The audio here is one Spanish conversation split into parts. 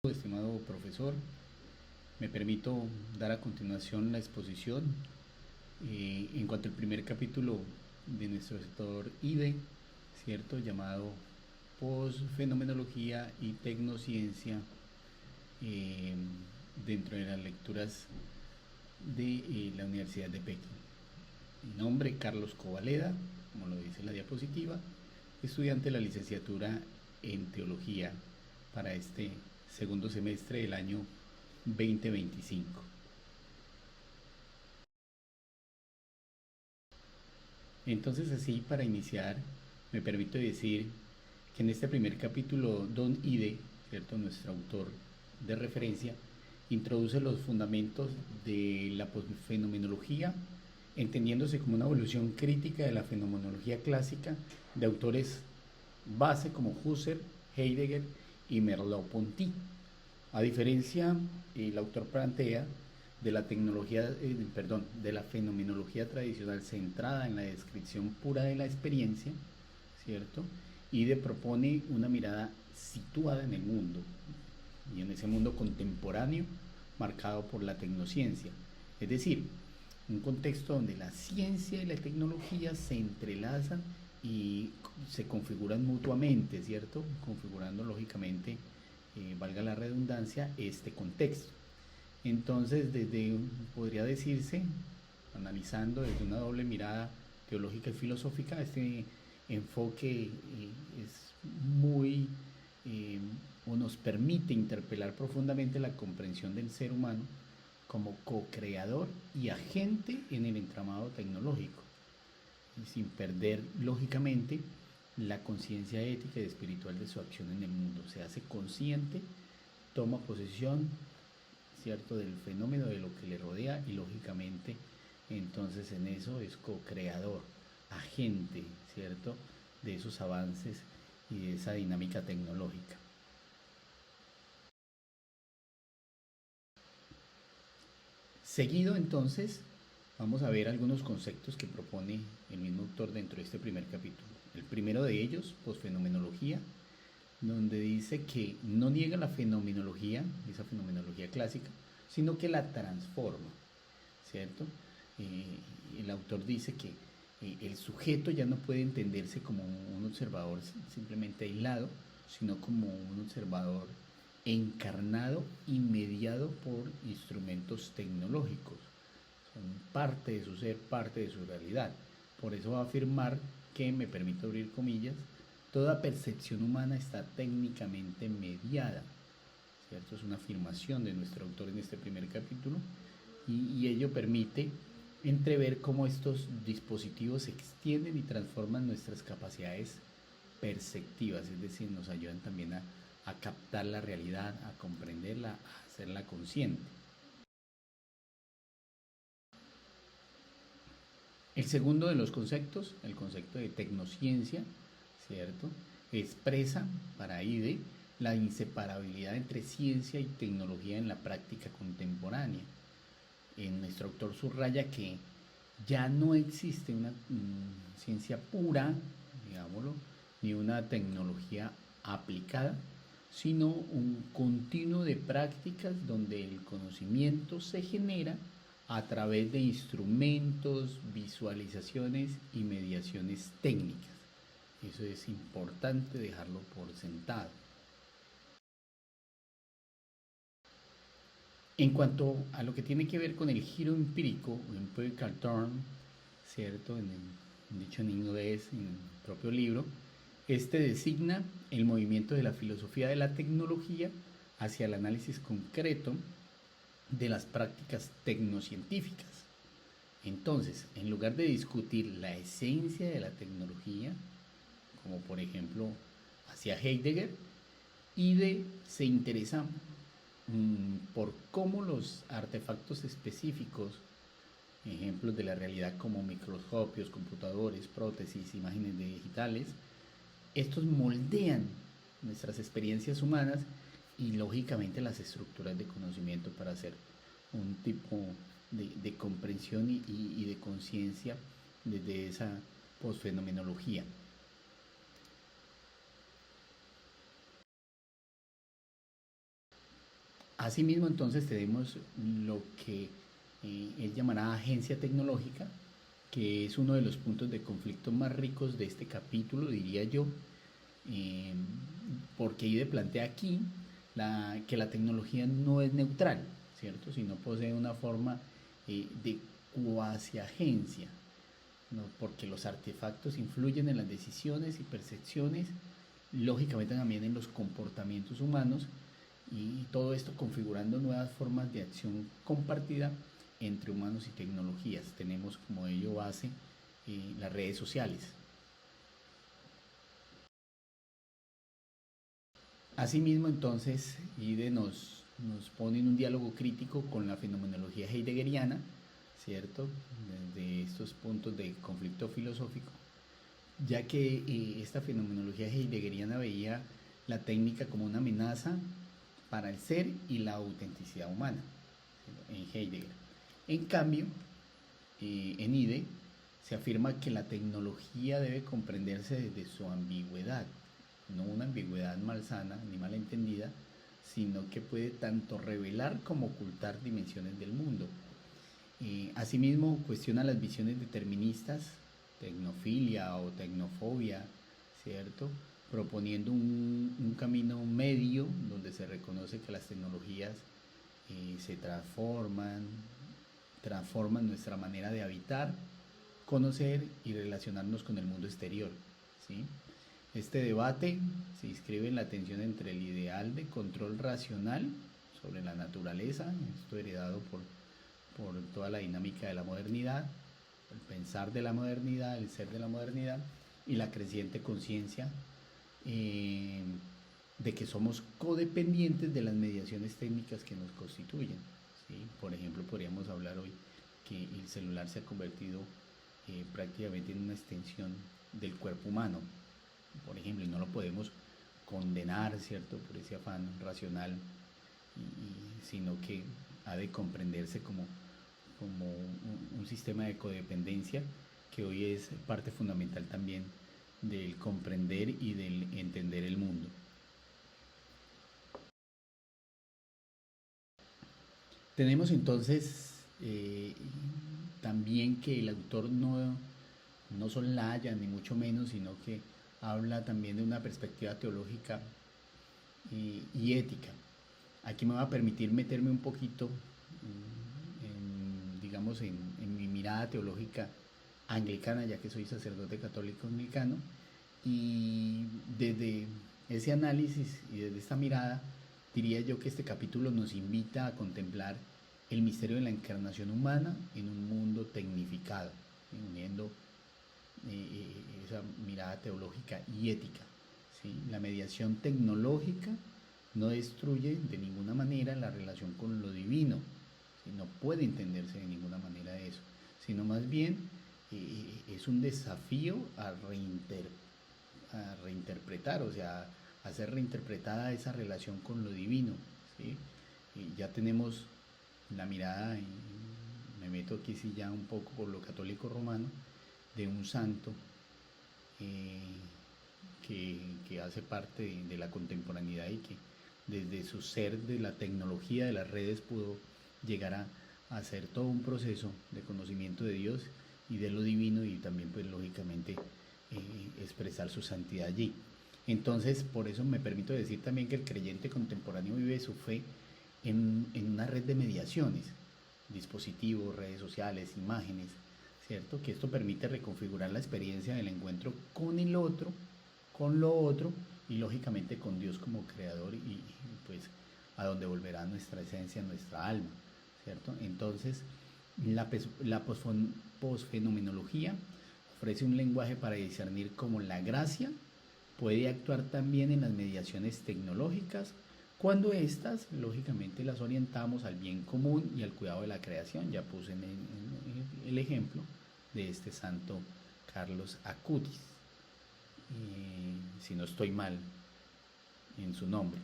Estimado profesor, me permito dar a continuación la exposición en cuanto al primer capítulo de nuestro sector IDE, ¿cierto? Llamado Post-Fenomenología y Tecnociencia eh, dentro de las lecturas de la Universidad de Pekín. Mi nombre, Carlos Covaleda, como lo dice la diapositiva, estudiante de la licenciatura en Teología para este segundo semestre del año 2025. Entonces, así para iniciar, me permito decir que en este primer capítulo Don Ide, ¿cierto? Nuestro autor de referencia, introduce los fundamentos de la fenomenología, entendiéndose como una evolución crítica de la fenomenología clásica de autores base como Husserl, Heidegger y Merleau-Ponty. A diferencia, el autor plantea de la tecnología, de la fenomenología tradicional centrada en la descripción pura de la experiencia, ¿cierto? Y de propone una mirada situada en el mundo y en ese mundo contemporáneo marcado por la tecnociencia. Es decir, un contexto donde la ciencia y la tecnología se entrelazan y se configuran mutuamente, ¿cierto? Configurando lógicamente, valga la redundancia, este contexto. Entonces, podría decirse, analizando desde una doble mirada teológica y filosófica, este enfoque es muy, eh, o nos permite interpelar profundamente la comprensión del ser humano como co-creador y agente en el entramado tecnológico, y sin perder, lógicamente, la conciencia ética y espiritual de su acción en el mundo. Se hace consciente, toma posesión, ¿cierto?, del fenómeno, de lo que le rodea y, lógicamente, entonces en eso es co-creador, agente, ¿cierto?, de esos avances y de esa dinámica tecnológica. Seguido, entonces, vamos a ver algunos conceptos que propone el mismo autor dentro de este primer capítulo. El primero de ellos, posfenomenología, donde dice que no niega la fenomenología, esa fenomenología clásica, sino que la transforma, ¿cierto? El autor dice que el sujeto ya no puede entenderse como un observador simplemente aislado, sino como un observador encarnado y mediado por instrumentos tecnológicos. Son parte de su ser, parte de su realidad. Por eso va a afirmar que, me permito abrir comillas, toda percepción humana está técnicamente mediada, ¿cierto? Es una afirmación de nuestro autor en este primer capítulo, y ello permite entrever cómo estos dispositivos se extienden y transforman nuestras capacidades perceptivas, es decir, nos ayudan también a captar la realidad, a comprenderla, a hacerla consciente. El segundo de los conceptos, el concepto de tecnociencia, ¿cierto?, expresa para IDE la inseparabilidad entre ciencia y tecnología en la práctica contemporánea. Nuestro autor subraya que ya no existe una ciencia pura, digámoslo, ni una tecnología aplicada, sino un continuo de prácticas donde el conocimiento se genera a través de instrumentos, visualizaciones y mediaciones técnicas. Eso es importante dejarlo por sentado. En cuanto a lo que tiene que ver con el giro empírico, o empirical turn, ¿cierto? Dicho en inglés, en el propio libro, este designa el movimiento de la filosofía de la tecnología hacia el análisis concreto de las prácticas tecnocientíficas. Entonces, en lugar de discutir la esencia de la tecnología, como por ejemplo hacia Heidegger, Ide se interesa por cómo los artefactos específicos, ejemplos de la realidad como microscopios, computadores, prótesis, imágenes digitales, estos moldean nuestras experiencias humanas y lógicamente las estructuras de conocimiento para hacer un tipo de comprensión y de conciencia desde esa posfenomenología. Asimismo, entonces tenemos lo que él llamará agencia tecnológica, que es uno de los puntos de conflicto más ricos de este capítulo, diría yo, eh, porque IDE plantea aquí que la tecnología no es neutral, ¿cierto? Sino posee una forma de cuasi agencia, ¿no? Porque los artefactos influyen en las decisiones y percepciones, lógicamente también en los comportamientos humanos, y todo esto configurando nuevas formas de acción compartida entre humanos y tecnologías. Tenemos como ello base las redes sociales. Asimismo, entonces, IDE nos pone en un diálogo crítico con la fenomenología heideggeriana, ¿cierto? Desde estos puntos de conflicto filosófico, ya que esta fenomenología heideggeriana veía la técnica como una amenaza para el ser y la autenticidad humana, en Heidegger. En cambio, en IDE se afirma que la tecnología debe comprenderse desde su ambigüedad, no una ambigüedad malsana ni malentendida, sino que puede tanto revelar como ocultar dimensiones del mundo. Asimismo, cuestiona las visiones deterministas, tecnofilia o tecnofobia, ¿cierto? Proponiendo un camino medio donde se reconoce que las tecnologías se transforman nuestra manera de habitar, conocer y relacionarnos con el mundo exterior, ¿sí? Este debate se inscribe en la tensión entre el ideal de control racional sobre la naturaleza, esto heredado por toda la dinámica de la modernidad, el pensar de la modernidad, el ser de la modernidad, y la creciente conciencia de que somos codependientes de las mediaciones técnicas que nos constituyen, ¿sí? Por ejemplo, podríamos hablar hoy que el celular se ha convertido prácticamente en una extensión del cuerpo humano, por ejemplo, y no lo podemos condenar, ¿cierto?, por ese afán racional, sino que ha de comprenderse como un sistema de codependencia que hoy es parte fundamental también del comprender y del entender el mundo. Tenemos entonces también que el autor no solaya ni mucho menos, sino que habla también de una perspectiva teológica y ética. Aquí me va a permitir meterme un poquito, digamos, en mi mirada teológica anglicana, ya que soy sacerdote católico anglicano, y desde ese análisis y desde esta mirada, diría yo que este capítulo nos invita a contemplar el misterio de la encarnación humana en un mundo tecnificado, uniendo esa mirada teológica y ética, ¿sí? La mediación tecnológica no destruye de ninguna manera la relación con lo divino, ¿sí? No puede entenderse de ninguna manera eso, sino más bien es un desafío a reinterpretar, o sea, a hacer reinterpretada esa relación con lo divino, ¿sí? Y ya tenemos la mirada, me meto aquí sí ya un poco por lo católico romano, de un santo eh, que hace parte de la contemporaneidad y que desde su ser de la tecnología de las redes pudo llegar a hacer todo un proceso de conocimiento de Dios y de lo divino, y también pues lógicamente expresar su santidad allí. Entonces, por eso me permito decir también que el creyente contemporáneo vive su fe en una red de mediaciones, dispositivos, redes sociales, imágenes, ¿cierto? Que esto permite reconfigurar la experiencia del encuentro con el otro, con lo otro, y lógicamente con Dios como creador, y pues a donde volverá nuestra esencia, nuestra alma, ¿cierto? Entonces, la posfenomenología ofrece un lenguaje para discernir cómo la gracia puede actuar también en las mediaciones tecnológicas, cuando éstas, lógicamente, las orientamos al bien común y al cuidado de la creación. Ya puse en el ejemplo de este santo Carlos Acutis, si no estoy mal en su nombre.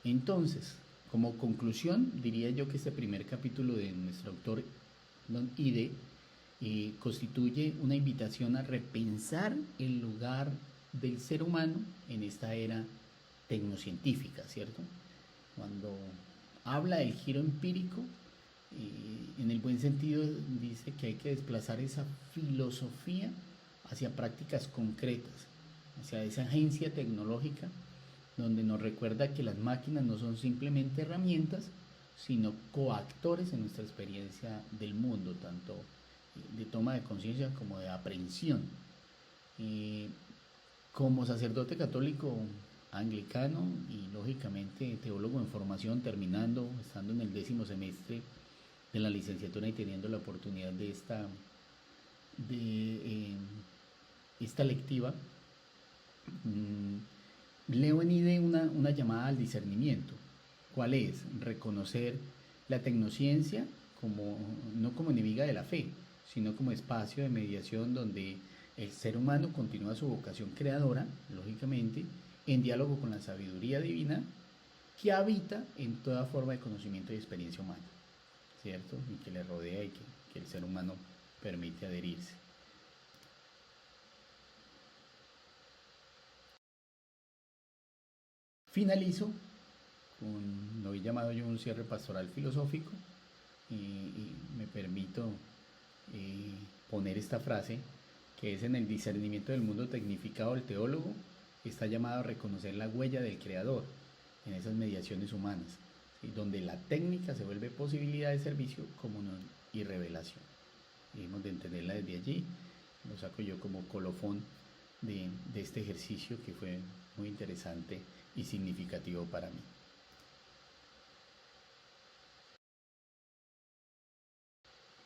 Entonces, como conclusión, diría yo que este primer capítulo de nuestro autor Don Ide constituye una invitación a repensar el lugar del ser humano en esta era tecnocientífica, ¿cierto? Cuando habla del giro empírico, en el buen sentido dice que hay que desplazar esa filosofía hacia prácticas concretas, hacia esa agencia tecnológica donde nos recuerda que las máquinas no son simplemente herramientas, sino coactores en nuestra experiencia del mundo, tanto de toma de conciencia como de aprehensión. Como sacerdote católico anglicano y lógicamente teólogo en formación, terminando, estando en el 10º semestre de la licenciatura y teniendo la oportunidad de esta lectiva, leo en IDE una llamada al discernimiento. ¿Cuál es? Reconocer la tecnociencia como, no como enemiga de la fe, sino como espacio de mediación donde el ser humano continúa su vocación creadora, lógicamente, en diálogo con la sabiduría divina que habita en toda forma de conocimiento y experiencia humana, ¿cierto? Y que le rodea y que el ser humano permite adherirse. Finalizo con lo he llamado yo un cierre pastoral filosófico y me permito poner esta frase que es: en el discernimiento del mundo tecnificado, el teólogo está llamado a reconocer la huella del creador en esas mediaciones humanas, ¿sí? Donde la técnica se vuelve posibilidad de servicio, comunión y revelación. Debemos de entenderla desde allí. Lo saco yo como colofón de este ejercicio que fue muy interesante y significativo para mí.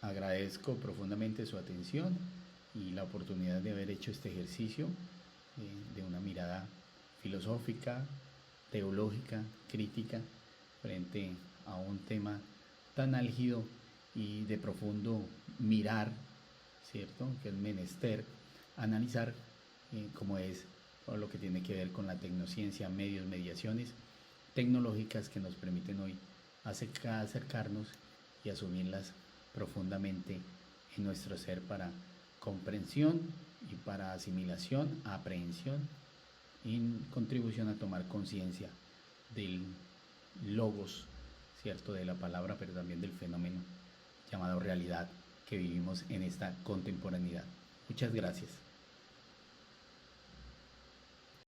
Agradezco profundamente su atención y la oportunidad de haber hecho este ejercicio de una mirada filosófica, teológica, crítica, frente a un tema tan álgido y de profundo mirar, ¿cierto? Que es menester analizar como es todo lo que tiene que ver con la tecnociencia, medios, mediaciones tecnológicas que nos permiten hoy acercarnos y asumirlas profundamente en nuestro ser para comprensión y para asimilación, aprehensión y contribución a tomar conciencia del logos, ¿cierto? De la palabra, pero también del fenómeno llamado realidad que vivimos en esta contemporaneidad. Muchas gracias.